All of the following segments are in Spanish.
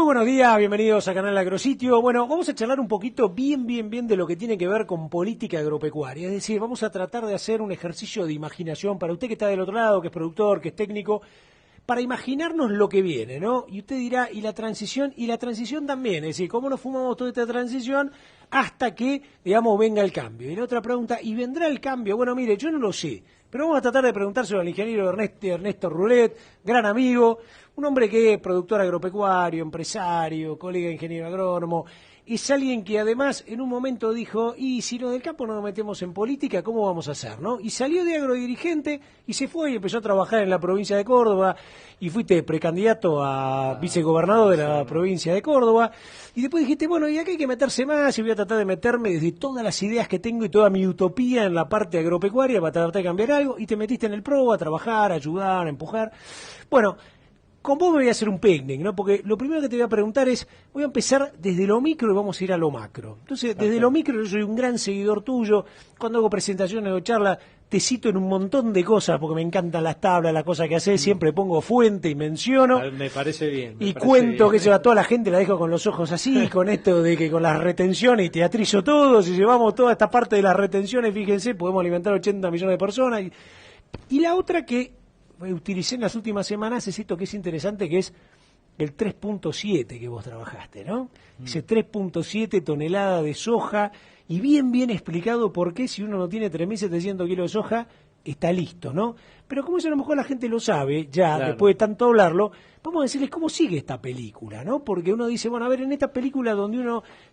buenos días, bienvenidos a Canal Agrositio. Bueno, vamos a charlar un poquito bien de lo que tiene que ver con política agropecuaria. Es decir, vamos a tratar de hacer un ejercicio de imaginación para usted que está del otro lado, que es productor, que es técnico, para imaginarnos lo que viene, ¿no? Y usted dirá, ¿y la transición? Y la transición también, es decir, ¿cómo nos fumamos toda esta transición hasta que, digamos, venga el cambio? Y la otra pregunta, ¿y vendrá el cambio? Bueno, mire, yo no lo sé, pero vamos a tratar de preguntárselo al ingeniero Ernesto Rulet, gran amigo, un hombre que es productor agropecuario, empresario, colega ingeniero agrónomo. Es alguien que además en un momento dijo, y si lo del campo no nos metemos en política, ¿cómo vamos a hacer, no? Y salió de agrodirigente y se fue y empezó a trabajar en la provincia de Córdoba y fuiste precandidato a vicegobernador de la provincia de Córdoba y después dijiste, bueno, y acá hay que meterse más y voy a tratar de meterme desde todas las ideas que tengo y toda mi utopía en la parte agropecuaria para tratar de cambiar algo y te metiste en el PRO a trabajar, a ayudar, a empujar. Bueno, con vos me voy a hacer un picnic, ¿no? Porque lo primero que te voy a preguntar es, voy a empezar desde lo micro y vamos a ir a lo macro. Entonces, desde lo micro yo soy un gran seguidor tuyo. Cuando hago presentaciones o charlas, te cito en un montón de cosas, porque me encantan las tablas, las cosas que haces, siempre pongo fuente y menciono. Me parece bien. Y cuento que a toda la gente la dejo con los ojos así, con esto de que con las retenciones, y teatrizo todo, si llevamos toda esta parte de las retenciones, fíjense, podemos alimentar 80 millones de personas. Y la otra que utilicé en las últimas semanas es esto que es interesante, que es el 3.7 que vos trabajaste, ¿no? Ese 3.7 toneladas de soja, y bien explicado por qué si uno no tiene 3.700 kilos de soja, está listo, ¿no? Pero como eso a lo mejor la gente lo sabe, ya, claro, después de tanto hablarlo, vamos a decirles cómo sigue esta película, ¿no? Porque uno dice, bueno, a ver, en esta película donde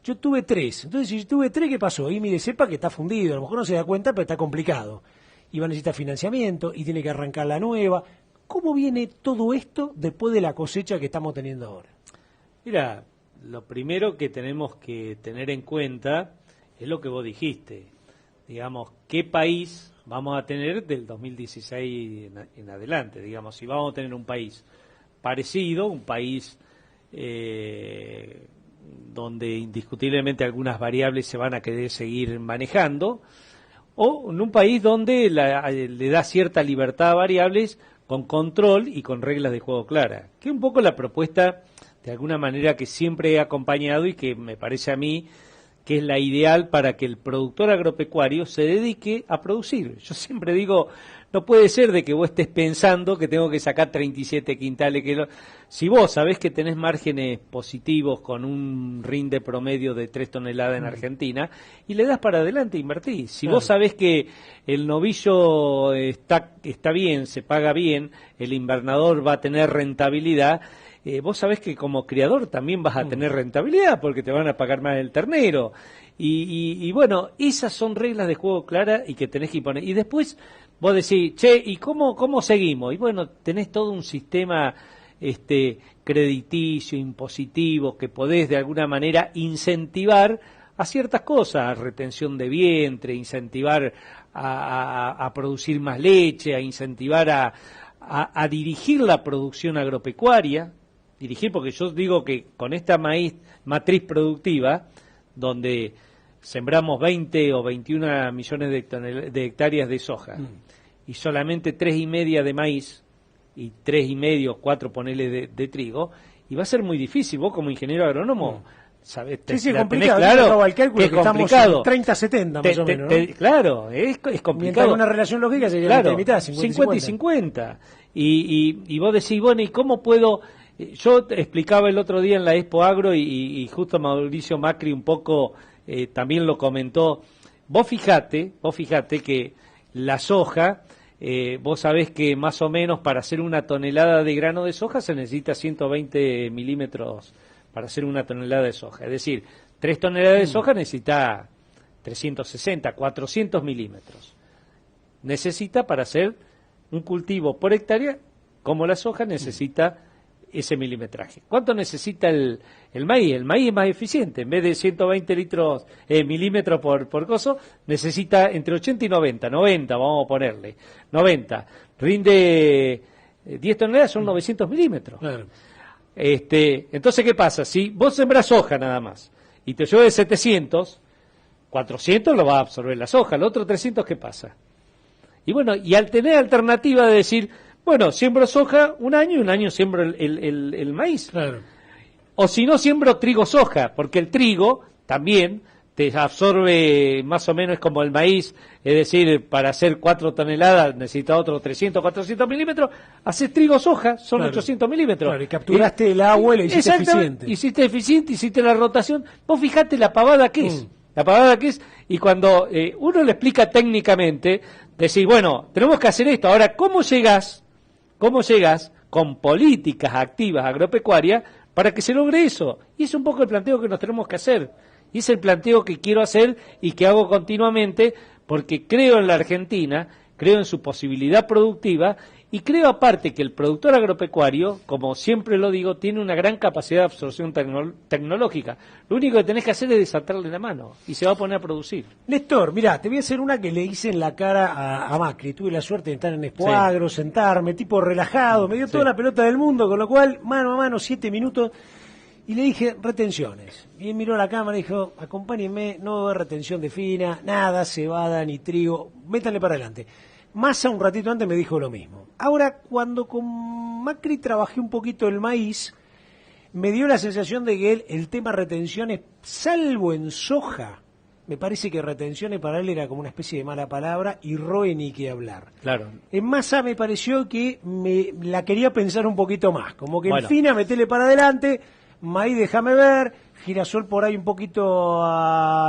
yo tuve 3, entonces si tuve 3, ¿qué pasó? Y mire, sepa que está fundido, a lo mejor no se da cuenta, pero está complicado. Y va a necesitar financiamiento, y tiene que arrancar la nueva. ¿Cómo viene todo esto después de la cosecha que estamos teniendo ahora? Mira, lo primero que tenemos que tener en cuenta es lo que vos dijiste. Digamos, ¿qué país vamos a tener del 2016 en adelante? Digamos, si vamos a tener un país parecido, un país donde indiscutiblemente algunas variables se van a querer seguir manejando, o en un país donde le da cierta libertad a variables con control y con reglas de juego claras, que es un poco la propuesta de alguna manera que siempre he acompañado y que me parece a mí que es la ideal para que el productor agropecuario se dedique a producir. Yo siempre digo, no puede ser de que vos estés pensando que tengo que sacar 37 quintales. Si vos sabés que tenés márgenes positivos con un rinde promedio de 3 toneladas en Argentina, y le das para adelante, invertís. Si vos sabés que el novillo está bien, se paga bien, el invernador va a tener rentabilidad, vos sabés que como criador también vas a tener rentabilidad porque te van a pagar más el ternero. Y bueno, esas son reglas de juego claras y que tenés que imponer. Y después vos decís, che, ¿y cómo seguimos? Y bueno, tenés todo un sistema crediticio, impositivo, que podés de alguna manera incentivar a ciertas cosas, retención de vientre, incentivar a producir más leche, a incentivar a dirigir la producción agropecuaria. Dirigir, porque yo digo que con esta matriz productiva, donde sembramos 20 o 21 millones de hectáreas de soja y solamente 3,5 de maíz y 3,5, 4 ponele de trigo, y va a ser muy difícil. Vos como ingeniero agrónomo sabés, sí, complicado, claro, el cálculo que complicado. Estamos en 30-70 más o menos, ¿no? Claro, es complicado. Mientras una relación lógica sería claro, la mitad, 50 y 50. Y vos decís, bueno, ¿y cómo puedo...? Yo explicaba el otro día en la Expo Agro y justo Mauricio Macri un poco también lo comentó. Vos fijate que la soja, vos sabés que más o menos para hacer una tonelada de grano de soja se necesita 120 milímetros para hacer una tonelada de soja. Es decir, 3 toneladas de soja necesita 360, 400 milímetros. Necesita para hacer un cultivo por hectárea, como la soja necesita ese milimetraje. ¿Cuánto necesita el maíz? El maíz es más eficiente. En vez de 120 milímetros por coso, necesita entre 80 y 90. 90, vamos a ponerle. 90. Rinde 10 toneladas, son 900 milímetros. Claro. Entonces, ¿qué pasa? Si vos sembrás soja nada más y te llueve 700, 400 lo va a absorber la soja. El otro 300, ¿qué pasa? Y bueno, y al tener alternativa de decir, bueno, siembro soja un año y un año siembro el maíz. Claro. O si no, siembro trigo-soja, porque el trigo también te absorbe más o menos como el maíz, es decir, para hacer 4 toneladas necesita otros 300, 400 milímetros, haces trigo-soja, son 800 milímetros. Claro, y capturaste el agua y le hiciste eficiente. Hiciste eficiente, hiciste la rotación. Vos fijate la pavada que es. La pavada que es, y cuando uno le explica técnicamente, decís, bueno, tenemos que hacer esto. Ahora, ¿cómo llegás con políticas activas agropecuarias para que se logre eso? Y es un poco el planteo que nos tenemos que hacer. Y es el planteo que quiero hacer y que hago continuamente, porque creo en la Argentina, creo en su posibilidad productiva, y creo aparte que el productor agropecuario, como siempre lo digo, tiene una gran capacidad de absorción tecnológica. Lo único que tenés que hacer es desatarle la mano y se va a poner a producir. Néstor, mirá, te voy a hacer una que le hice en la cara a Macri. Tuve la suerte de estar en Expo Agro, sentarme, tipo relajado, me dio toda la pelota del mundo, con lo cual, mano a mano, 7 minutos, y le dije, retenciones. Y él miró a la cámara y dijo, acompáñenme, no va a haber retención de fina, nada, cebada ni trigo, métanle para adelante. Massa un ratito antes me dijo lo mismo. Ahora, cuando con Macri trabajé un poquito el maíz, me dio la sensación de que el tema retenciones, salvo en soja, me parece que retenciones para él era como una especie de mala palabra y roe ni que hablar. Claro. En Massa me pareció que la quería pensar un poquito más, como que en fina metele para adelante, maíz déjame ver, girasol por ahí un poquito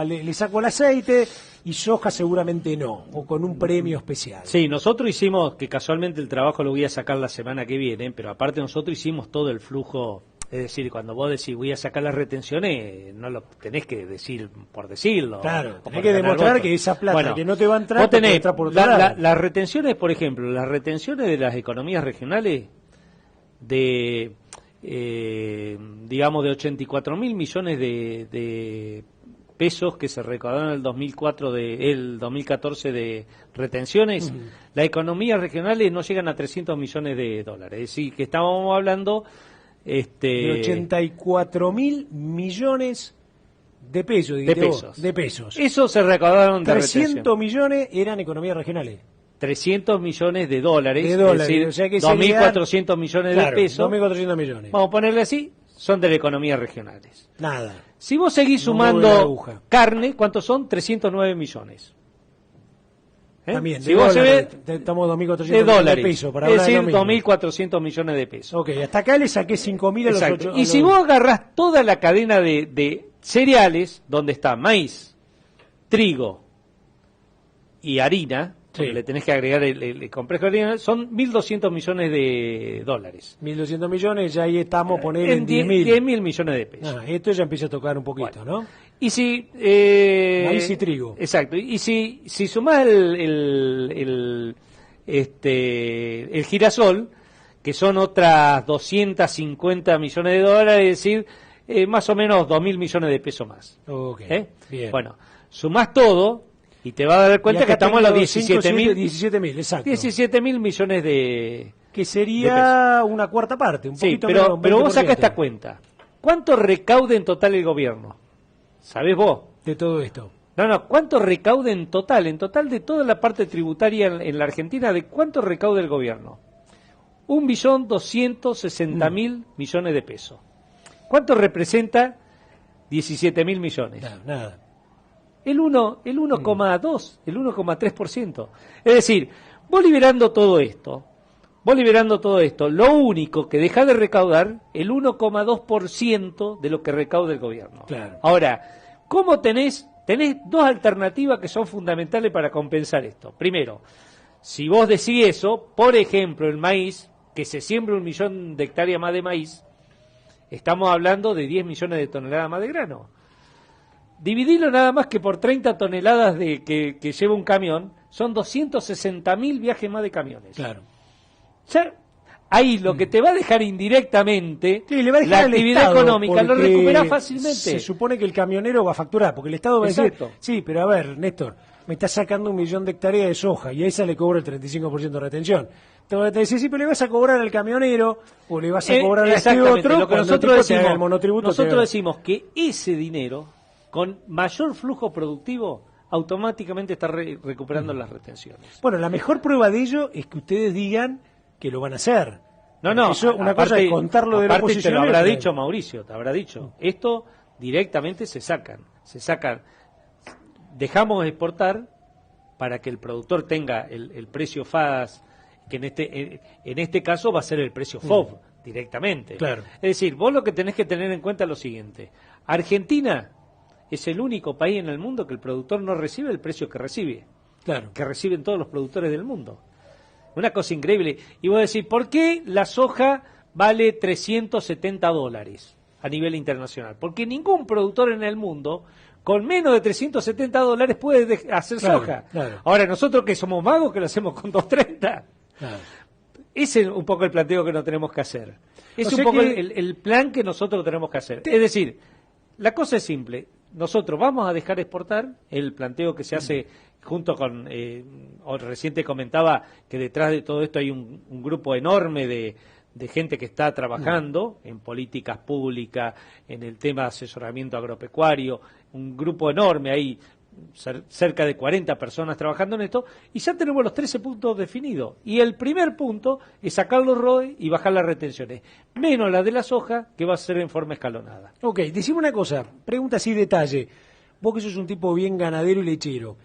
le saco el aceite, y soja seguramente no, o con un premio especial. Sí, nosotros hicimos, que casualmente el trabajo lo voy a sacar la semana que viene, pero aparte nosotros hicimos todo el flujo, es decir, cuando vos decís voy a sacar las retenciones, no lo tenés que decir por decirlo. Claro, tenés que demostrar que esa plata que no te va a entrar, vos tenés entrar por otro lado. Las retenciones, por ejemplo, las retenciones de las economías regionales digamos de 84.000 millones de pesos que se recaudaron en el 2014 de retenciones, las economías regionales no llegan a 300 millones de dólares. Es decir, que estábamos hablando de 84.000 millones de pesos. De pesos. Eso se recaudaron de 300 millones eran economías regionales. 300 millones de dólares, es decir, o sea que 2.400 millones de pesos. 2.400 millones. Vamos a ponerle así, son de las economías regionales. Nada. Si vos seguís sumando carne, ¿cuántos son? 309 millones. También, si vos estamos 2.400 de dólares, de pesos, para es decir, de 2.400 millones de pesos. Ok, hasta acá le saqué 5.000 a los 8. Y si vos agarrás toda la cadena de cereales, donde está maíz, trigo y harina, le tenés que agregar el complejo de harina, son 1.200 millones de dólares. 1.200 millones, ya ahí estamos poner en 10.000 millones de pesos. Esto ya empieza a tocar un poquito, ¿no? Y si maíz y trigo. Exacto. Y si sumás el girasol, que son otras 250 millones de dólares, es decir, más o menos 2.000 millones de pesos más. Okay, bien. Bueno, sumás todo y te vas a dar cuenta que estamos en los 17.000, exacto. 17.000 millones de que sería una cuarta parte, un poquito menos, pero vos sacá esta cuenta. ¿Cuánto recauda en total el gobierno? ¿Sabés vos? De todo esto. No, ¿cuánto recauda en total? En total de toda la parte tributaria en la Argentina, ¿de cuánto recauda el gobierno? 1.260.000 millones de pesos. ¿Cuánto representa 17.000 millones? Nada. El 1,2, el 1,3%. Es decir, vos liberando todo esto, lo único que deja de recaudar, el 1,2% de lo que recauda el gobierno. Claro. Ahora, ¿cómo tenés dos alternativas que son fundamentales para compensar esto? Primero, si vos decís eso, por ejemplo, el maíz, que se siembra 1 millón de hectáreas más de maíz, estamos hablando de 10 millones de toneladas más de grano. Dividirlo nada más que por 30 toneladas que lleva un camión, son 260.000 viajes más de camiones. Claro. O sea, ahí lo que te va a dejar indirectamente le va a la dejar actividad Estado, económica, lo recuperás fácilmente. Se supone que el camionero va a facturar, porque el Estado va a decir, sí, pero a ver, Néstor, me está sacando 1 millón de hectáreas de soja y a esa le cobro el 35% de retención. Te decís, sí, pero le vas a cobrar al camionero o le vas a cobrar a este otro. Lo que nosotros decimos que ese dinero, con mayor flujo productivo, automáticamente está recuperando las retenciones. Bueno, la mejor prueba de ello es que ustedes digan que lo van a hacer. No, eso una cosa es contarlo de la oposición. Te lo habrá otra. dicho Mauricio, te habrá dicho. Esto directamente se sacan. Dejamos de exportar para que el productor tenga el precio FAS, que en este caso va a ser el precio FOB directamente. Claro. Es decir, vos lo que tenés que tener en cuenta es lo siguiente. Argentina es el único país en el mundo que el productor no recibe el precio que recibe. Claro. Que reciben todos los productores del mundo. Una cosa increíble. Y vos decís, ¿por qué la soja vale $370 a nivel internacional? Porque ningún productor en el mundo con menos de $370 puede hacer soja. Claro. Ahora, nosotros que somos magos, que lo hacemos con 230. Claro. Ese es un poco el planteo que nos tenemos que hacer. Es O un poco sea el plan que nosotros tenemos que hacer. Es decir, la cosa es simple. Nosotros vamos a dejar exportar, el planteo que se hace junto con, recién te comentaba que detrás de todo esto hay un grupo enorme de gente que está trabajando en políticas públicas, en el tema de asesoramiento agropecuario, un grupo enorme ahí, cerca de 40 personas trabajando en esto, y ya tenemos los 13 puntos definidos. Y el primer punto es sacar los ROE y bajar las retenciones, menos la de la soja, que va a ser en forma escalonada. Ok, decime una cosa, pregunta así detalle. Vos que sos un tipo bien ganadero y lechero,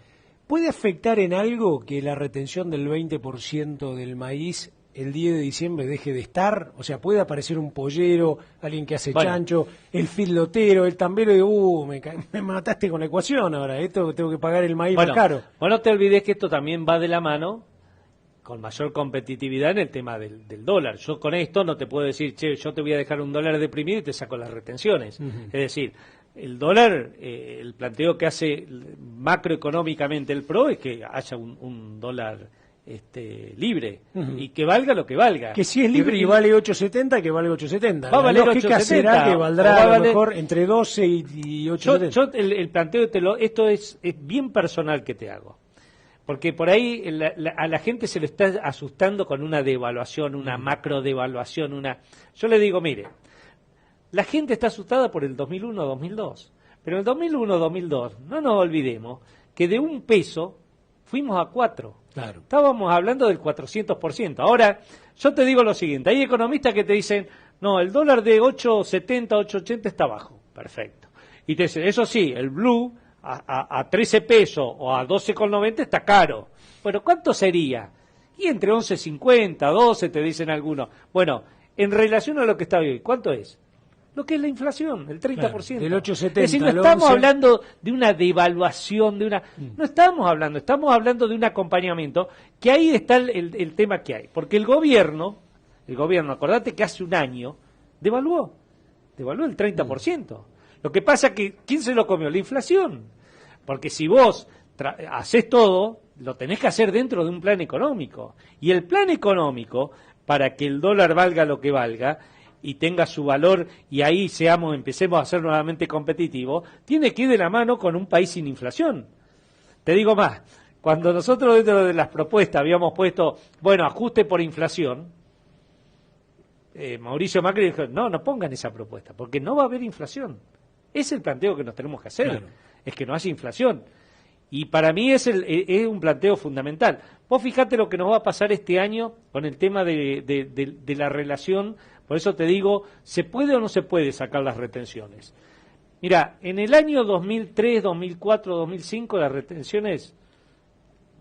¿puede afectar en algo que la retención del 20% del maíz el 10 de diciembre deje de estar? O sea, puede aparecer un pollero, alguien que hace chancho, el filotero, el tambero de, me mataste con la ecuación ahora, esto tengo que pagar el maíz más caro. Bueno, no te olvides que esto también va de la mano con mayor competitividad en el tema del dólar. Yo con esto no te puedo decir, che, yo te voy a dejar $1 deprimido y te saco las retenciones. Es decir, el dólar, el planteo que hace macroeconómicamente el PRO es que haya un dólar libre y que valga lo que valga. Que si es libre y vale 8.70, que vale 8.70. Va a valer 8.70. Será que valdrá a lo mejor entre 12 y 8.70. Yo el planteo, esto es bien personal que te hago. Porque por ahí a la gente se le está asustando con una devaluación, una macro devaluación, Yo le digo, mire, la gente está asustada por el 2001-2002. Pero en el 2001-2002, no nos olvidemos que de $1 fuimos a 4. Claro. Estábamos hablando del 400%. Ahora, yo te digo lo siguiente, hay economistas que te dicen, no, el dólar de 8.70, 8.80 está bajo. Perfecto. Y te dicen, eso sí, el blue a 13 pesos o a 12,90 está caro. Bueno, ¿cuánto sería? Y entre 11.50, 12 te dicen algunos. Bueno, en relación a lo que está hoy, ¿cuánto es? Lo que es la inflación, el 30%. Claro, del 8,70. Es decir, no estamos hablando de una devaluación, no estamos hablando de un acompañamiento, que ahí está el tema que hay. Porque el gobierno, acordate que hace un año, devaluó el 30%. Lo que pasa es que, ¿quién se lo comió? La inflación. Porque si vos haces todo, lo tenés que hacer dentro de un plan económico. Y el plan económico, para que el dólar valga lo que valga, y tenga su valor y ahí empecemos a ser nuevamente competitivos, tiene que ir de la mano con un país sin inflación. Te digo más, cuando nosotros dentro de las propuestas habíamos puesto, ajuste por inflación, Mauricio Macri dijo, no pongan esa propuesta, porque no va a haber inflación. Es el planteo que nos tenemos que hacer, claro. Es que no haya inflación. Y para mí es un planteo fundamental. Vos fijate lo que nos va a pasar este año con el tema de la relación. Por eso te digo, ¿se puede o no se puede sacar las retenciones? Mira, en el año 2003, 2004, 2005, las retenciones,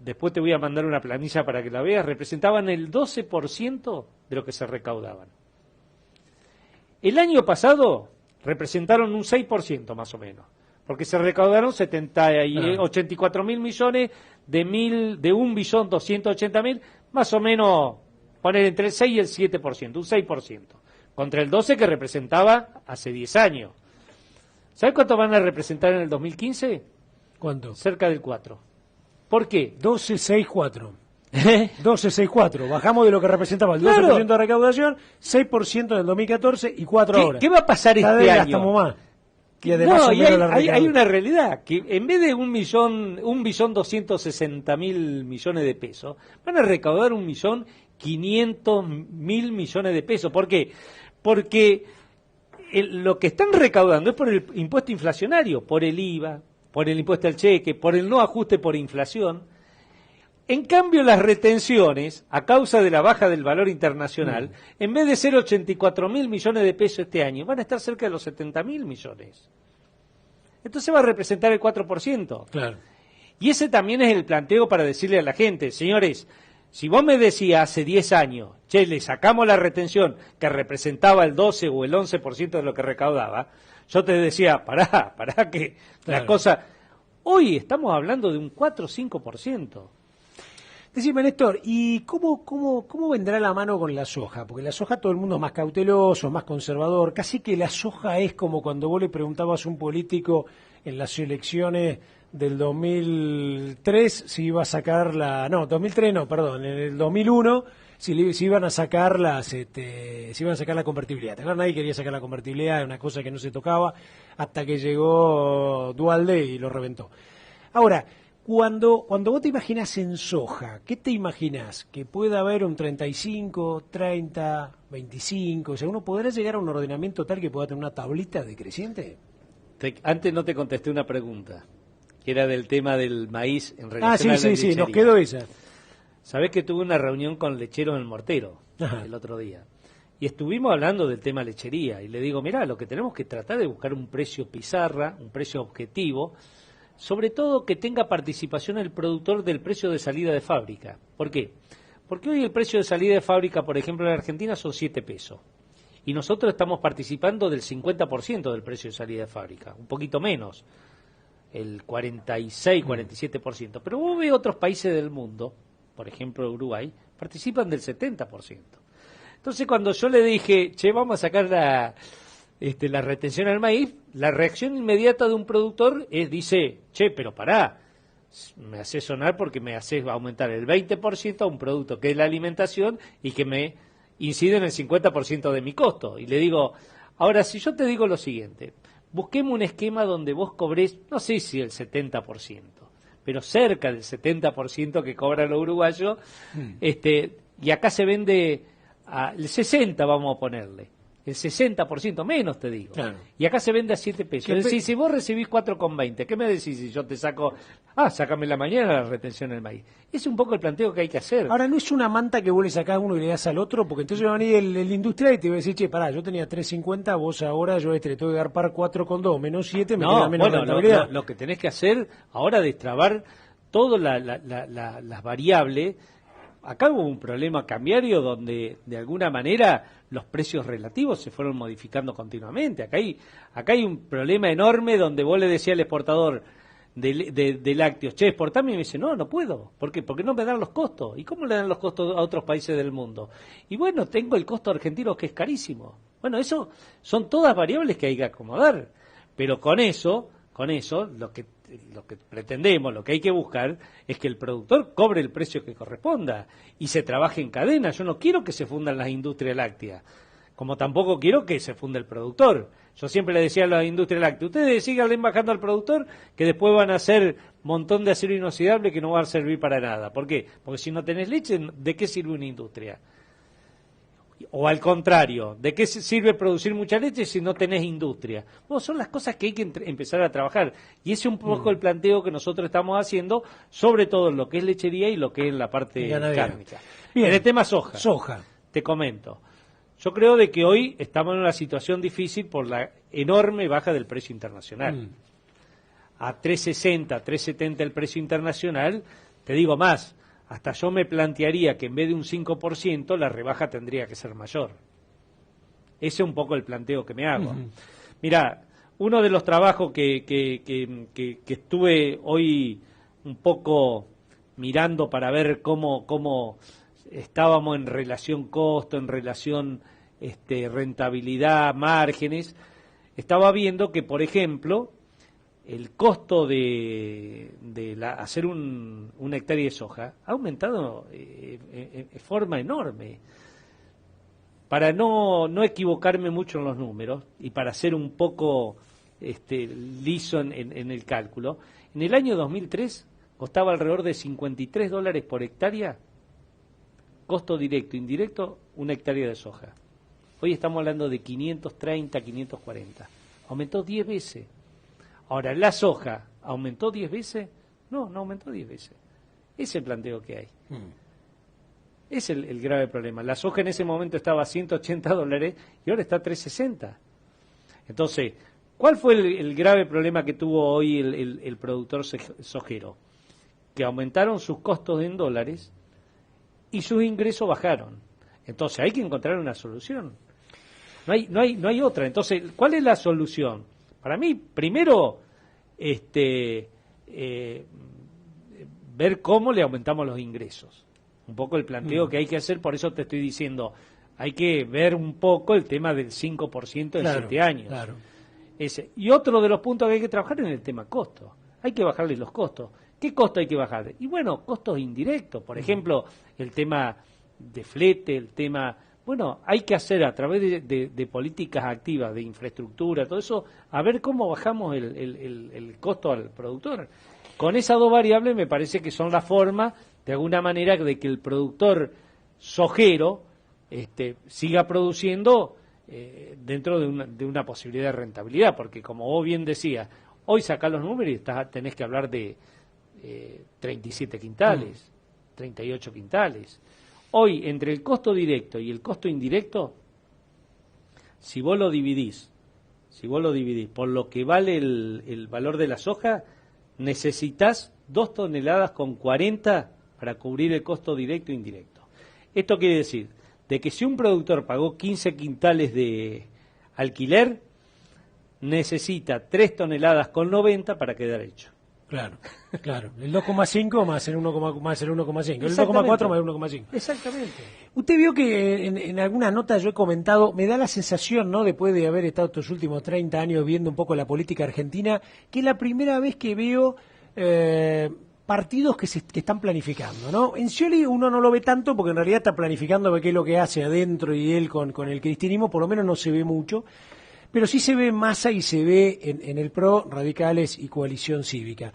después te voy a mandar una planilla para que la veas, representaban el 12% de lo que se recaudaban. El año pasado representaron un 6% más o menos, porque se recaudaron 84 mil millones de 1.280.000, más o menos poner entre el 6 y el 7%, un 6%, contra el 12% que representaba hace 10 años. ¿Sabes cuánto van a representar en el 2015? ¿Cuánto? Cerca del 4%. ¿Por qué? 12,64. 12,64. Bajamos de lo que representaba el 12% de recaudación, 6% en el 2014 y 4% ahora. ¿Qué va a pasar Cada este vez año? Gastamos más. Y además hay una realidad, que en vez de 1.260.000 millones de pesos, van a recaudar 1.500.000 millones de pesos. ¿Por qué? Porque lo que están recaudando es por el impuesto inflacionario, por el IVA, por el impuesto al cheque, por el no ajuste por inflación. En cambio, las retenciones, a causa de la baja del valor internacional, en vez de ser 84.000 millones de pesos este año, van a estar cerca de los 70.000 millones. Entonces va a representar el 4%. Claro. Y ese también es el planteo para decirle a la gente, señores, si vos me decías hace 10 años, che, le sacamos la retención que representaba el 12 o el 11% de lo que recaudaba, yo te decía, pará que la cosa... Hoy estamos hablando de un 4 o 5%. Decime, Néstor, ¿y cómo vendrá la mano con la soja? Porque la soja todo el mundo es más cauteloso, más conservador. Casi que la soja es como cuando vos le preguntabas a un político en las elecciones del 2003 si iba a sacar la... No, 2003 no, perdón, en el 2001 si iban a sacar si iban a sacar la convertibilidad. Nadie quería sacar la convertibilidad, era una cosa que no se tocaba, hasta que llegó Duhalde y lo reventó. Ahora, Cuando vos te imaginas en soja, ¿qué te imaginas? ¿Que pueda haber un 35, 30, 25? O sea, ¿uno podrá llegar a un ordenamiento tal que pueda tener una tablita decreciente? Antes no te contesté una pregunta, que era del tema del maíz en relación a la sí, nos quedó esa. Sabés que tuve una reunión con lecheros en el Mortero el otro día. Y estuvimos hablando del tema lechería. Y le digo, mirá, lo que tenemos que tratar de buscar un precio pizarra, un precio objetivo, sobre todo que tenga participación el productor del precio de salida de fábrica. ¿Por qué? Porque hoy el precio de salida de fábrica, por ejemplo, en Argentina son 7 pesos. Y nosotros estamos participando del 50% del precio de salida de fábrica, un poquito menos, el 46, 47%. Pero vos ves otros países del mundo, por ejemplo Uruguay, participan del 70%. Entonces cuando yo le dije, che, vamos a sacar la retención al maíz, la reacción inmediata de un productor dice, che, pero pará, me hace sonar porque me hace aumentar el 20% a un producto que es la alimentación y que me incide en el 50% de mi costo. Y le digo, ahora si yo te digo lo siguiente, busquemos un esquema donde vos cobrés, no sé si el 70%, pero cerca del 70% que cobran los uruguayos, y acá se vende el 60%, vamos a ponerle. El 60% menos, te digo. Claro. Y acá se vende a 7 pesos. Es decir, si vos recibís 4,20, ¿qué me decís si yo te saco? Sácame la mañana la retención del maíz. Es un poco el planteo que hay que hacer. Ahora, ¿no es una manta que vos le sacás a uno y le das al otro? Porque entonces va a venir el industrial y te va a decir, che, pará, yo tenía 3,50, vos ahora yo le tengo que garpar 4,2, menos 7, me queda menos rentabilidad. Lo que tenés que hacer ahora es destrabar todas las variables. Acá hubo un problema cambiario donde, de alguna manera, los precios relativos se fueron modificando continuamente. Acá hay un problema enorme donde vos le decías al exportador de lácteos, che, exportame, y me dice, no puedo. ¿Por qué? Porque no me dan los costos. ¿Y cómo le dan los costos a otros países del mundo? Y bueno, tengo el costo argentino que es carísimo. Bueno, eso son todas variables que hay que acomodar. Pero con eso, lo que pretendemos, lo que hay que buscar es que el productor cobre el precio que corresponda y se trabaje en cadena. Yo no quiero que se fundan las industrias lácteas, como tampoco quiero que se funda el productor. Yo siempre le decía a la industria láctea, ustedes síganle bajando al productor, que después van a hacer un montón de acero inoxidable que no va a servir para nada. ¿Por qué? Porque si no tenés leche, ¿de qué sirve una industria? O al contrario, ¿de qué sirve producir mucha leche si no tenés industria? Bueno, son las cosas que hay que empezar a trabajar. Y ese es un poco el planteo que nosotros estamos haciendo, sobre todo en lo que es lechería y lo que es la parte cárnica. Bien. En el tema soja, te comento. Yo creo de que hoy estamos en una situación difícil por la enorme baja del precio internacional. A 3,60, 3,70 el precio internacional, te digo más, hasta yo me plantearía que en vez de un 5%, la rebaja tendría que ser mayor. Ese es un poco el planteo que me hago. Mirá, uno de los trabajos que estuve hoy un poco mirando para ver cómo estábamos en relación costo, en relación rentabilidad, márgenes, estaba viendo que, por ejemplo, el costo de hacer una hectárea de soja ha aumentado de forma enorme. Para no equivocarme mucho en los números y para ser un poco liso en el cálculo, en el año 2003 costaba alrededor de $53 por hectárea, costo directo, indirecto, una hectárea de soja. Hoy estamos hablando de 530, 540. Aumentó 10 veces. Ahora, ¿la soja aumentó 10 veces? No aumentó 10 veces. Es el planteo que hay. Es el grave problema. La soja en ese momento estaba a $180 y ahora está a 360. Entonces, ¿cuál fue el grave problema que tuvo hoy el productor sojero? Que aumentaron sus costos en dólares y sus ingresos bajaron. Entonces, hay que encontrar una solución. No hay otra. Entonces, ¿cuál es la solución? Para mí, primero, ver cómo le aumentamos los ingresos. Un poco el planteo que hay que hacer, por eso te estoy diciendo, hay que ver un poco el tema del 5% en 7 años. Claro. Y otro de los puntos que hay que trabajar es en el tema costo. Hay que bajarle los costos. ¿Qué costo hay que bajar? Y bueno, costos indirectos. Por ejemplo, el tema de flete, el tema... Bueno, hay que hacer a través de políticas activas, de infraestructura, todo eso, a ver cómo bajamos el costo al productor. Con esas dos variables me parece que son la forma, de alguna manera, de que el productor sojero siga produciendo dentro de una posibilidad de rentabilidad, porque como vos bien decías, hoy sacás los números y tenés que hablar de 37 quintales, 38 quintales. Hoy, entre el costo directo y el costo indirecto, si vos lo dividís por lo que vale el valor de la soja, necesitas 2 toneladas con 40 para cubrir el costo directo e indirecto. Esto quiere decir de que si un productor pagó 15 quintales de alquiler, necesita 3 toneladas con 90 para quedar hecho. Claro. El 2,5 más el 1,5. El 2,4 más el 1,5. Exactamente. Usted vio que en alguna nota yo he comentado, me da la sensación, ¿no?, después de haber estado estos últimos 30 años viendo un poco la política argentina, que es la primera vez que veo partidos que están planificando, ¿no? En Scioli uno no lo ve tanto porque en realidad está planificando qué es lo que hace adentro y él con el cristianismo, por lo menos no se ve mucho. Pero sí se ve en Massa y se ve en el PRO, Radicales y Coalición Cívica.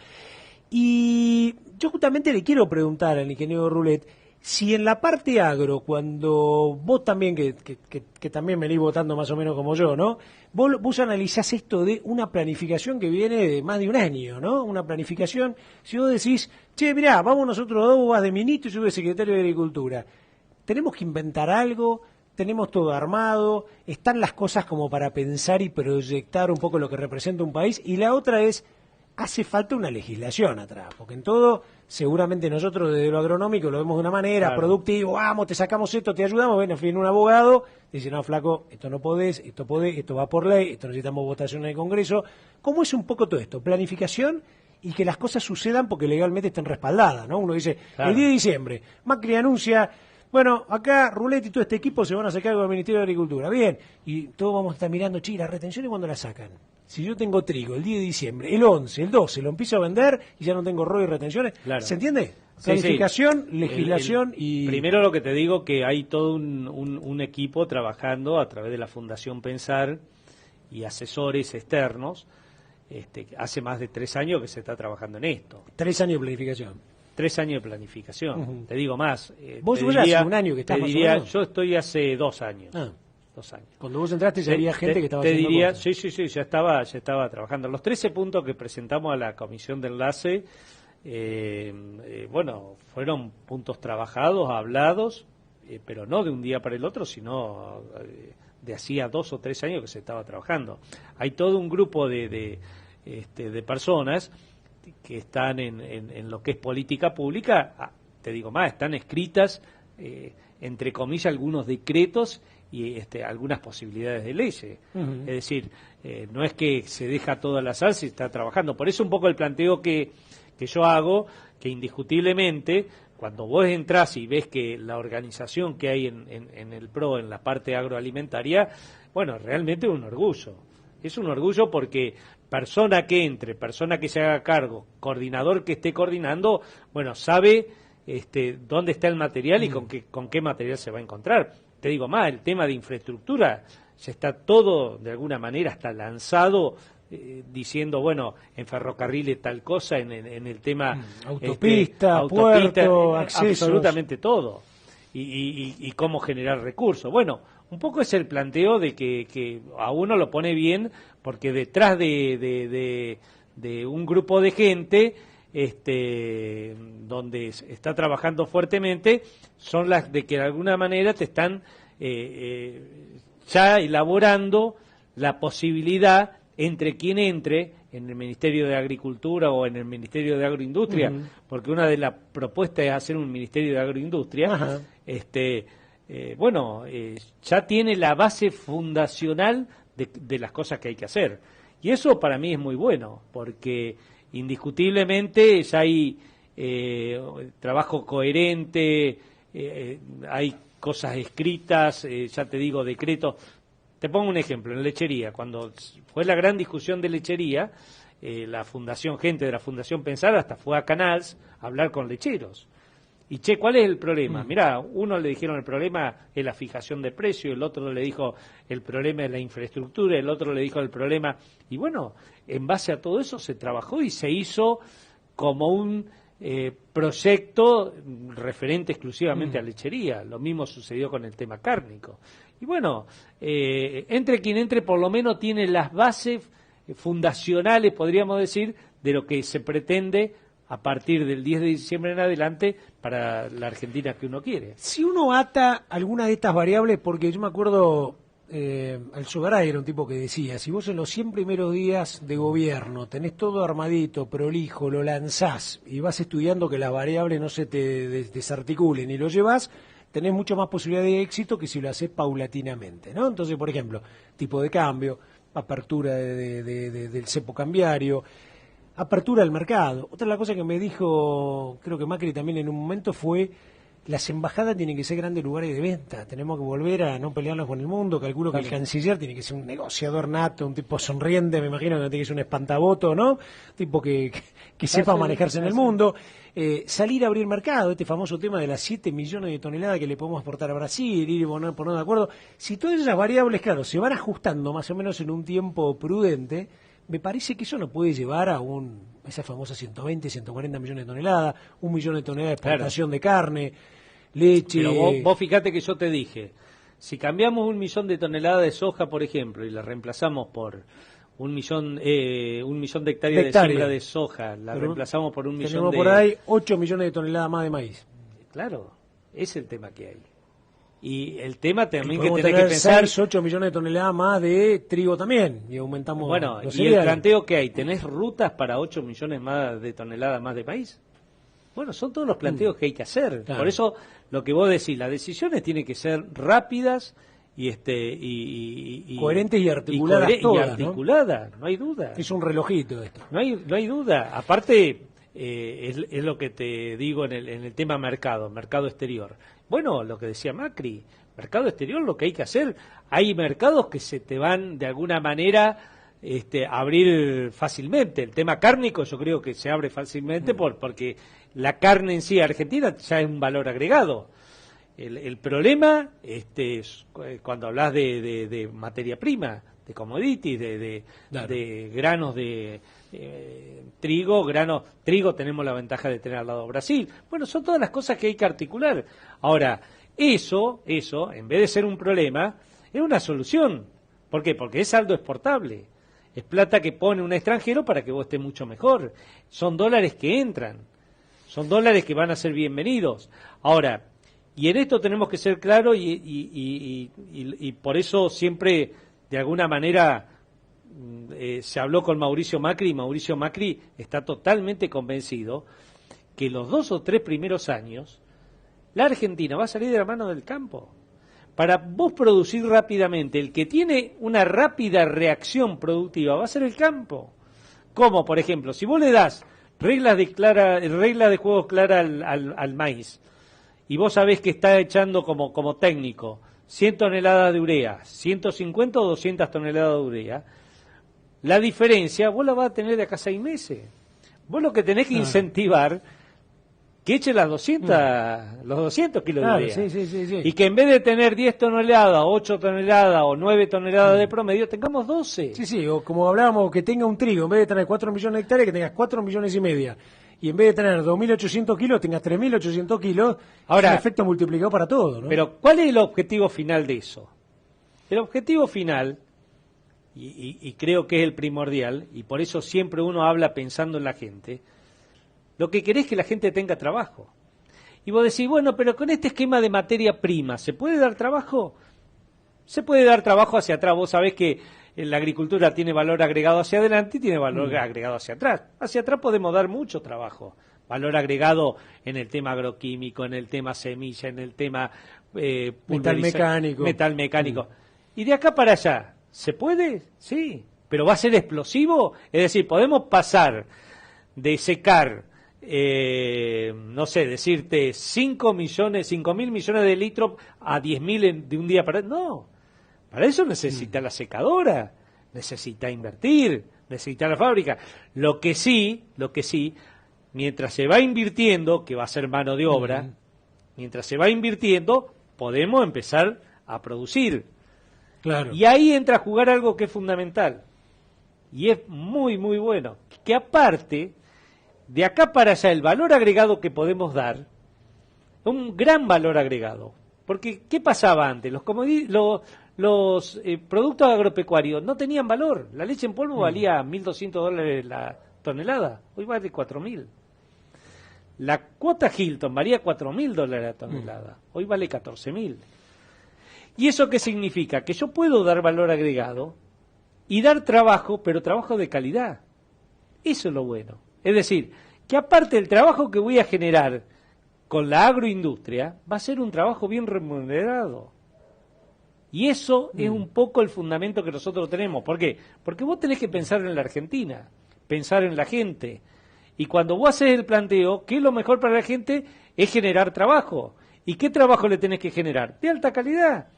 Y yo justamente le quiero preguntar al ingeniero Rulet si en la parte agro, cuando vos también, que también venís votando más o menos como yo, ¿no? Vos analizás esto de una planificación que viene de más de un año, ¿no? Una planificación, si vos decís, che, mirá, vamos nosotros dos, vos vas de ministro y yo de secretario de Agricultura. Tenemos que inventar algo. Tenemos todo armado, están las cosas como para pensar y proyectar un poco lo que representa un país, y la otra es, hace falta una legislación atrás, porque en todo, seguramente nosotros desde lo agronómico lo vemos de una manera, claro, productivo, vamos, te sacamos esto, te ayudamos, bueno, viene un abogado, dice, no, flaco, esto no podés, esto va por ley, esto necesitamos votación en el Congreso. ¿Cómo es un poco todo esto? Planificación y que las cosas sucedan porque legalmente estén respaldadas, ¿no? Uno dice, claro, el 10 de diciembre, Macri anuncia... Bueno, acá Rulet y todo este equipo se van a sacar con el Ministerio de Agricultura. Bien, y todos vamos a estar mirando, che, las retenciones cuando las sacan. Si yo tengo trigo el 10 de diciembre, el 11, el 12, lo empiezo a vender y ya no tengo ROI y retenciones. Claro. ¿Se entiende? Planificación, sí. Legislación y... Primero lo que te digo que hay todo un equipo trabajando a través de la Fundación Pensar y asesores externos. Hace más de 3 años que se está trabajando en esto. 3 años de planificación. 3 años de planificación. Te digo más. ¿Vos ya hace un año que estás más o menos? Yo estoy hace 2 años. 2 años. Cuando vos entraste ya había gente que estaba haciendo cosas. Sí, ya estaba trabajando. Los 13 puntos que presentamos a la Comisión de Enlace, fueron puntos trabajados, hablados, pero no de un día para el otro, sino de hacía 2 o 3 años que se estaba trabajando. Hay todo un grupo de personas que están en lo que es política pública, te digo más, están escritas, entre comillas, algunos decretos y algunas posibilidades de leyes. Es decir, no es que se deja toda la salsa y está trabajando. Por eso un poco el planteo que yo hago, que indiscutiblemente, cuando vos entrás y ves que la organización que hay en el PRO, en la parte agroalimentaria, bueno, realmente es un orgullo. Es un orgullo porque persona que entre, persona que se haga cargo, coordinador que esté coordinando, bueno, sabe dónde está el material y con qué material se va a encontrar. Te digo más, el tema de infraestructura, ya está todo, de alguna manera, hasta lanzado, diciendo, bueno, en ferrocarriles tal cosa, en el tema... Autopista, puerto, accesos. Absolutamente todo. Y cómo generar recursos. Bueno, un poco es el planteo de que a uno lo pone bien, porque detrás de un grupo de gente donde está trabajando fuertemente, son las de que de alguna manera te están ya elaborando la posibilidad entre quien entre en el Ministerio de Agricultura o en el Ministerio de Agroindustria, porque una de las propuestas es hacer un Ministerio de Agroindustria. Ya tiene la base fundacional de las cosas que hay que hacer. Y eso para mí es muy bueno, porque indiscutiblemente ya hay trabajo coherente, hay cosas escritas, ya te digo, decretos. Te pongo un ejemplo, en lechería, cuando fue la gran discusión de lechería, la fundación, gente de la Fundación Pensar hasta fue a Canals a hablar con lecheros. Y ¿cuál es el problema? Mirá, uno le dijeron el problema es la fijación de precio, el otro le dijo el problema es la infraestructura, el otro le dijo el problema. Y bueno, en base a todo eso se trabajó y se hizo como un proyecto referente exclusivamente a lechería. Lo mismo sucedió con el tema cárnico. Y bueno, entre quien entre por lo menos tiene las bases fundacionales, podríamos decir, de lo que se pretende a partir del 10 de diciembre en adelante para la Argentina que uno quiere. Si uno ata alguna de estas variables, porque yo me acuerdo, Alzogaray era un tipo que decía, si vos en los 100 primeros días de gobierno tenés todo armadito, prolijo, lo lanzás y vas estudiando que las variables no se te desarticulen y lo llevas, tenés mucho más posibilidad de éxito que si lo haces paulatinamente, ¿no? Entonces, por ejemplo, tipo de cambio, apertura del cepo cambiario, apertura del mercado. Otra de las cosas que me dijo, creo que Macri también en un momento, fue las embajadas tienen que ser grandes lugares de venta, tenemos que volver a no pelearnos con el mundo. Calculo que el canciller tiene que ser un negociador nato, un tipo sonriente, me imagino que no tiene que ser un espantaboto, ¿no? Tipo que sepa manejarse en el mundo. Salir a abrir mercado, este famoso tema de las 7 millones de toneladas que le podemos aportar a Brasil, ir ponernos de acuerdo. Si todas esas variables, claro, se van ajustando más o menos en un tiempo prudente, me parece que eso no puede llevar a esa famosa 120, 140 millones de toneladas, 1 millón de toneladas de exportación de carne, leche. Pero vos fíjate que yo te dije, si cambiamos 1 millón de toneladas de soja, por ejemplo, y la reemplazamos por 1 millón de hectáreas de siembra de soja, reemplazamos por 1 millón tenemos por ahí 8 millones de toneladas más de maíz. Claro, es el tema que hay. Y el tema también que tenés que pensar... 8 millones de toneladas más de trigo también, y aumentamos Bueno, los y cereales. el planteo que hay, ¿tenés rutas para 8 millones más de toneladas más de maíz? Bueno, son todos los planteos que hay que hacer. Claro. Por eso, lo que vos decís, las decisiones tienen que ser rápidas y coherentes y articuladas todas, ¿no? Hay duda. Es un relojito esto. No hay duda. Aparte, es lo que te digo en el tema mercado exterior. Bueno, lo que decía Macri, mercado exterior, lo que hay que hacer, hay mercados que se te van de alguna manera a abrir fácilmente. El tema cárnico yo creo que se abre fácilmente porque la carne en sí argentina ya es un valor agregado. El problema cuando hablas de materia prima, de commodities, de granos de trigo tenemos la ventaja de tener al lado Brasil. Bueno, son todas las cosas que hay que articular. Ahora, eso, en vez de ser un problema, es una solución. ¿Por qué? Porque es saldo exportable. Es plata que pone un extranjero para que vos estés mucho mejor. Son dólares que entran. Son dólares que van a ser bienvenidos. Ahora, y en esto tenemos que ser claros y por eso siempre, de alguna manera, se habló con Mauricio Macri y Mauricio Macri está totalmente convencido que los 2 o 3 primeros años la Argentina va a salir de la mano del campo. Para vos producir rápidamente, el que tiene una rápida reacción productiva va a ser el campo. Como, por ejemplo, si vos le das reglas de juego claras al maíz y vos sabés que está echando como técnico 100 toneladas de urea, 150 o 200 toneladas de urea, la diferencia vos la vas a tener de acá a 6 meses. Vos lo que tenés que incentivar que eche los 200 kilos de urea. Sí. Y que en vez de tener 10 toneladas, 8 toneladas o 9 toneladas de promedio, tengamos 12. Sí, o como hablábamos, que tenga un trigo, en vez de tener 4 millones de hectáreas, que tengas 4 millones y media. Y en vez de tener 2.800 kilos, tengas 3.800 kilos. Ahora, es un efecto multiplicado para todo, ¿no? Pero, ¿cuál es el objetivo final de eso? El objetivo final, y creo que es el primordial, y por eso siempre uno habla pensando en la gente, Lo que querés es que la gente tenga trabajo. Y vos decís, bueno, pero con este esquema de materia prima, ¿se puede dar trabajo? Se puede dar trabajo hacia atrás. Vos sabés que la agricultura tiene valor agregado hacia adelante y tiene valor agregado hacia atrás. Hacia atrás podemos dar mucho trabajo. Valor agregado en el tema agroquímico, en el tema semilla, en el tema metal mecánico. Y de acá para allá, ¿se puede? Sí. ¿Pero va a ser explosivo? Es decir, podemos pasar de secar, no sé, decirte 5.000 millones de litros a 10.000 de un día para otro. No, para eso necesita la secadora, necesita invertir, necesita la fábrica. Lo que sí, mientras se va invirtiendo, que va a ser mano de obra, mientras se va invirtiendo, podemos empezar a producir. Claro. Y ahí entra a jugar algo que es fundamental. Y es muy, muy bueno. Que aparte, de acá para allá, el valor agregado que podemos dar, un gran valor agregado. Porque, ¿qué pasaba antes? Los productos agropecuarios no tenían valor. La leche en polvo valía $1.200 la tonelada. Hoy vale 4.000. La cuota Hilton valía $4.000 la tonelada. Hoy vale 14.000. ¿Y eso qué significa? Que yo puedo dar valor agregado y dar trabajo, pero trabajo de calidad. Eso es lo bueno. Es decir, que aparte del trabajo que voy a generar con la agroindustria, va a ser un trabajo bien remunerado. Y eso es un poco el fundamento que nosotros tenemos. ¿Por qué? Porque vos tenés que pensar en la Argentina, pensar en la gente. Y cuando vos haces el planteo, ¿qué es lo mejor para la gente? Es generar trabajo. ¿Y qué trabajo le tenés que generar? De alta calidad.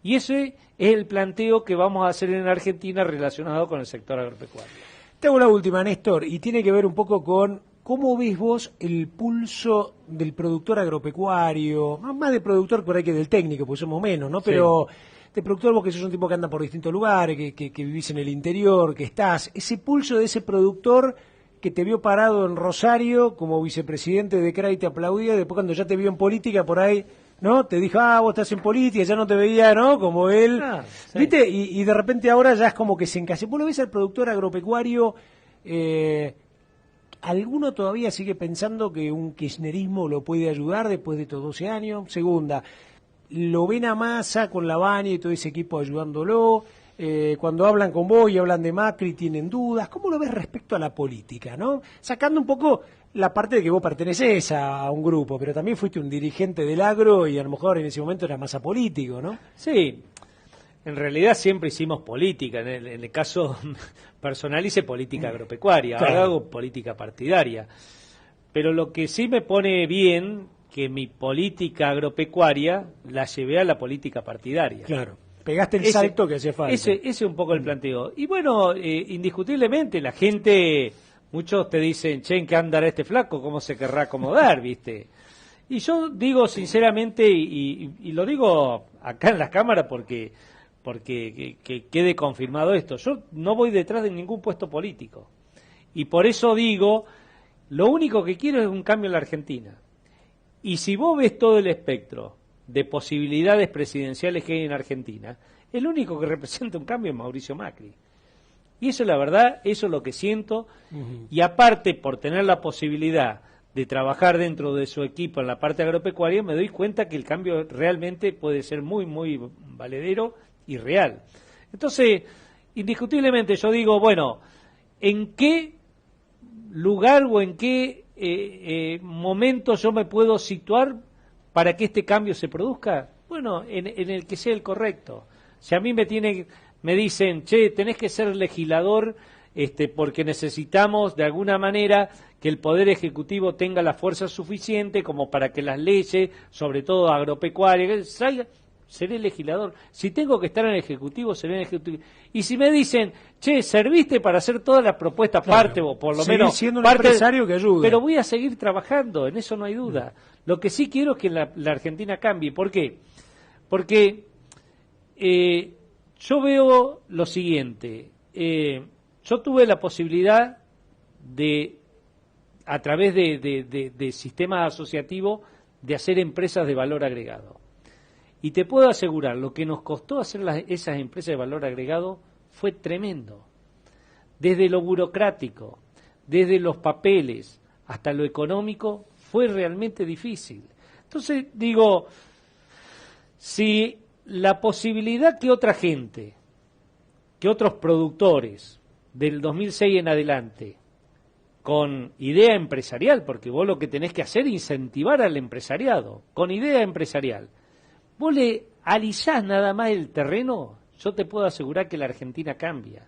Y ese es el planteo que vamos a hacer en Argentina relacionado con el sector agropecuario. Te hago la última, Néstor, y tiene que ver un poco con cómo ves vos el pulso del productor agropecuario, más de productor por ahí que del técnico, porque somos menos, ¿no? Pero de productor, vos que sos un tipo que anda por distintos lugares, que vivís en el interior, que estás, ese pulso de ese productor que te vio parado en Rosario como vicepresidente de CRA y te aplaudía, después cuando ya te vio en política por ahí, ¿no? Te dijo, vos estás en política, ya no te veía, ¿no? Como él, ¿viste? Y de repente ahora ya es como que se encasilla. Vos lo ves al productor agropecuario, ¿alguno todavía sigue pensando que un kirchnerismo lo puede ayudar después de estos 12 años? Segunda, ¿lo ven a Massa con la Baña y todo ese equipo ayudándolo? Cuando hablan con vos y hablan de Macri tienen dudas. ¿Cómo lo ves respecto a la política, no? Sacando un poco la parte de que vos pertenecés a un grupo, pero también fuiste un dirigente del agro y a lo mejor en ese momento eras más apolítico, ¿no? Sí, en realidad siempre hicimos política. En el caso personal hice política agropecuaria, ahora hago política partidaria. Pero lo que sí me pone bien, que mi política agropecuaria la llevé a la política partidaria. Claro. Pegaste el salto que hacía falta. Ese es un poco el planteo. Y bueno, indiscutiblemente la gente, muchos te dicen, che, ¿en qué andará este flaco? ¿Cómo se querrá acomodar, viste? Y yo digo sinceramente, y lo digo acá en la cámara porque que quede confirmado esto, yo no voy detrás de ningún puesto político. Y por eso digo, lo único que quiero es un cambio en la Argentina. Y si vos ves todo el espectro de posibilidades presidenciales que hay en Argentina, el único que representa un cambio es Mauricio Macri. Y eso, la verdad, eso es lo que siento. Y aparte, por tener la posibilidad de trabajar dentro de su equipo en la parte agropecuaria, me doy cuenta que el cambio realmente puede ser muy, muy valedero y real. Entonces, indiscutiblemente yo digo, bueno, ¿en qué lugar o en qué momento yo me puedo situar para que este cambio se produzca? Bueno, en el que sea el correcto. Si a mí me dicen, che, tenés que ser legislador porque necesitamos de alguna manera que el Poder Ejecutivo tenga la fuerza suficiente como para que las leyes, sobre todo agropecuarias, salgan, seré legislador. Si tengo que estar en el Ejecutivo, seré en el Ejecutivo. Y si me dicen, che, serviste para hacer todas las propuestas, parte o por lo menos siendo un parte, empresario que ayude. Pero voy a seguir trabajando, en eso no hay duda. Lo que sí quiero es que la Argentina cambie. ¿Por qué? Porque yo veo lo siguiente. Yo tuve la posibilidad de, a través de sistemas asociativos, de hacer empresas de valor agregado. Y te puedo asegurar, lo que nos costó hacer esas empresas de valor agregado fue tremendo. Desde lo burocrático, desde los papeles, hasta lo económico, fue realmente difícil. Entonces, digo, si la posibilidad que otra gente, que otros productores del 2006 en adelante, con idea empresarial, porque vos lo que tenés que hacer es incentivar al empresariado, con idea empresarial, vos le alisás nada más el terreno, yo te puedo asegurar que la Argentina cambia.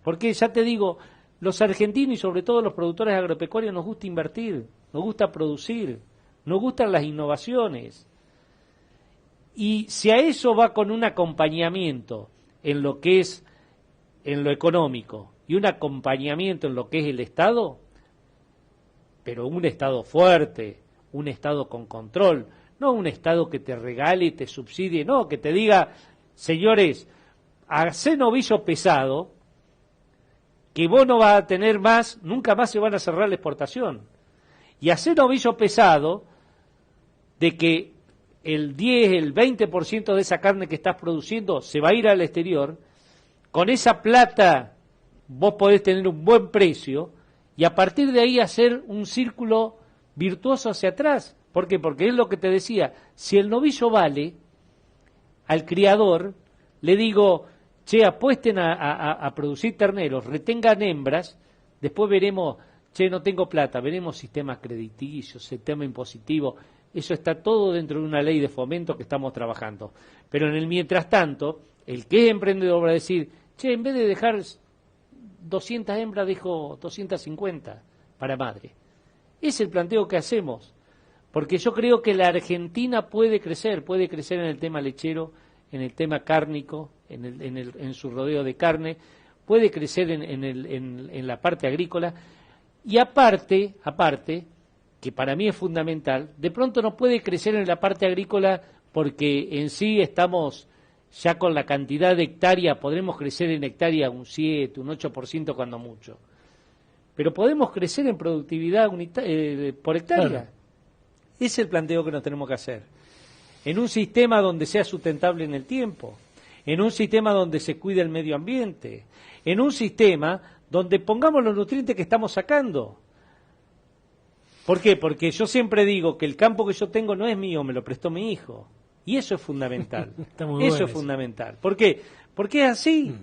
Porque ya te digo, los argentinos y sobre todo los productores agropecuarios nos gusta invertir, nos gusta producir, nos gustan las innovaciones. Y si a eso va con un acompañamiento en lo que es, en lo económico, y un acompañamiento en lo que es el Estado, pero un Estado fuerte, un Estado con control, no un Estado que te regale y te subsidie, no, que te diga, señores, hacé novillo pesado, que vos no vas a tener más, nunca más se van a cerrar la exportación. Y hacer novillo pesado de que el 10, el 20% de esa carne que estás produciendo se va a ir al exterior, con esa plata vos podés tener un buen precio y a partir de ahí hacer un círculo virtuoso hacia atrás. ¿Por qué? Porque es lo que te decía, si el novillo vale, al criador le digo, che, apuesten a producir terneros, retengan hembras, después veremos, che, no tengo plata, veremos sistemas crediticios, sistema impositivo, eso está todo dentro de una ley de fomento que estamos trabajando. Pero en el mientras tanto, el que es emprendedor va a decir, che, en vez de dejar 200 hembras, dejo 250 para madre. Es el planteo que hacemos, porque yo creo que la Argentina puede crecer en el tema lechero, en el tema cárnico, en su rodeo de carne, puede crecer en la parte agrícola, y aparte, que para mí es fundamental, de pronto no puede crecer en la parte agrícola porque en sí estamos ya con la cantidad de hectáreas, podremos crecer en hectárea un 7, un 8% cuando mucho. Pero podemos crecer en productividad por hectárea. Claro. Ese es el planteo que nos tenemos que hacer. En un sistema donde sea sustentable en el tiempo, en un sistema donde se cuide el medio ambiente, en un sistema donde pongamos los nutrientes que estamos sacando. ¿Por qué? Porque yo siempre digo que el campo que yo tengo no es mío, me lo prestó mi hijo. Y eso es fundamental. Eso es fundamental. ¿Por qué? Porque es así.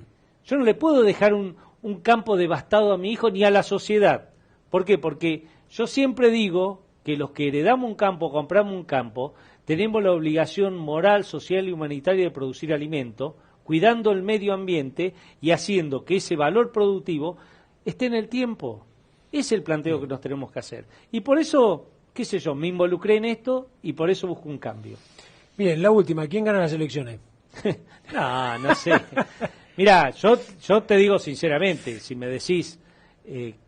Yo no le puedo dejar un campo devastado a mi hijo ni a la sociedad. ¿Por qué? Porque yo siempre digo que los que heredamos un campo, compramos un campo, tenemos la obligación moral, social y humanitaria de producir alimento, cuidando el medio ambiente y haciendo que ese valor productivo esté en el tiempo. Ese es el planteo que nos tenemos que hacer. Y por eso, qué sé yo, me involucré en esto y por eso busco un cambio. Bien, la última, ¿quién gana las elecciones? No sé. Mirá, yo te digo sinceramente, si me decís, digamos...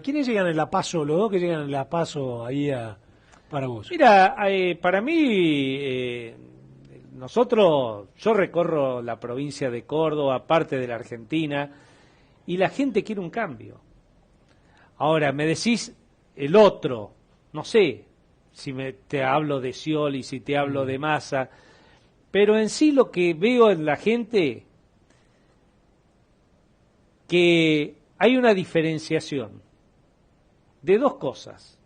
¿Quiénes llegan en la PASO, los dos que llegan en la PASO ahí para vos? Mira, para mí, yo recorro la provincia de Córdoba, parte de la Argentina, y la gente quiere un cambio. Ahora, me decís el otro, no sé, si te hablo de Scioli, si te hablo de Massa, pero en sí lo que veo en la gente, que hay una diferenciación de dos cosas,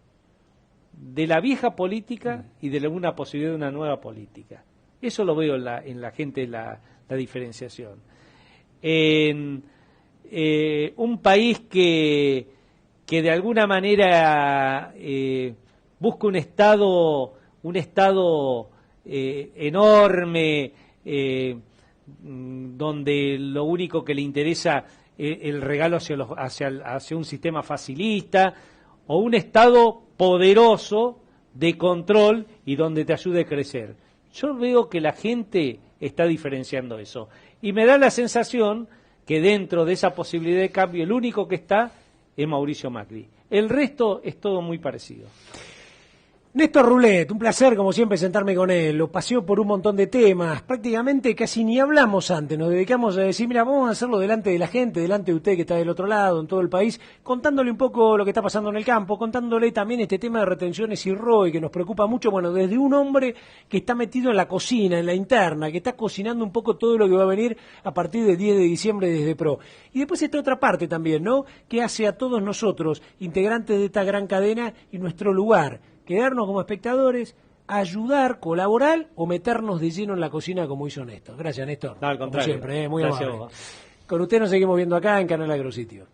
de la vieja política y de una posibilidad de una nueva política. Eso lo veo en la gente, la diferenciación. En un país que de alguna manera busca un Estado enorme, donde lo único que le interesa es el regalo hacia un sistema facilista, o un Estado poderoso de control y donde te ayude a crecer. Yo veo que la gente está diferenciando eso. Y me da la sensación que dentro de esa posibilidad de cambio, el único que está es Mauricio Macri. El resto es todo muy parecido. Néstor Rulet, un placer como siempre sentarme con él, lo paseo por un montón de temas, prácticamente casi ni hablamos antes, nos dedicamos a decir, mira, vamos a hacerlo delante de la gente, delante de usted que está del otro lado, en todo el país, contándole un poco lo que está pasando en el campo, contándole también este tema de retenciones y ROI que nos preocupa mucho, bueno, desde un hombre que está metido en la cocina, en la interna, que está cocinando un poco todo lo que va a venir a partir del 10 de diciembre desde PRO. Y después está otra parte también, ¿no?, que hace a todos nosotros, integrantes de esta gran cadena, y nuestro lugar, quedarnos como espectadores, ayudar, colaborar o meternos de lleno en la cocina como hizo Néstor. Gracias, Néstor. No, al contrario. Como siempre, muy Gracias amable. Con usted nos seguimos viendo acá en Canal Agrositio.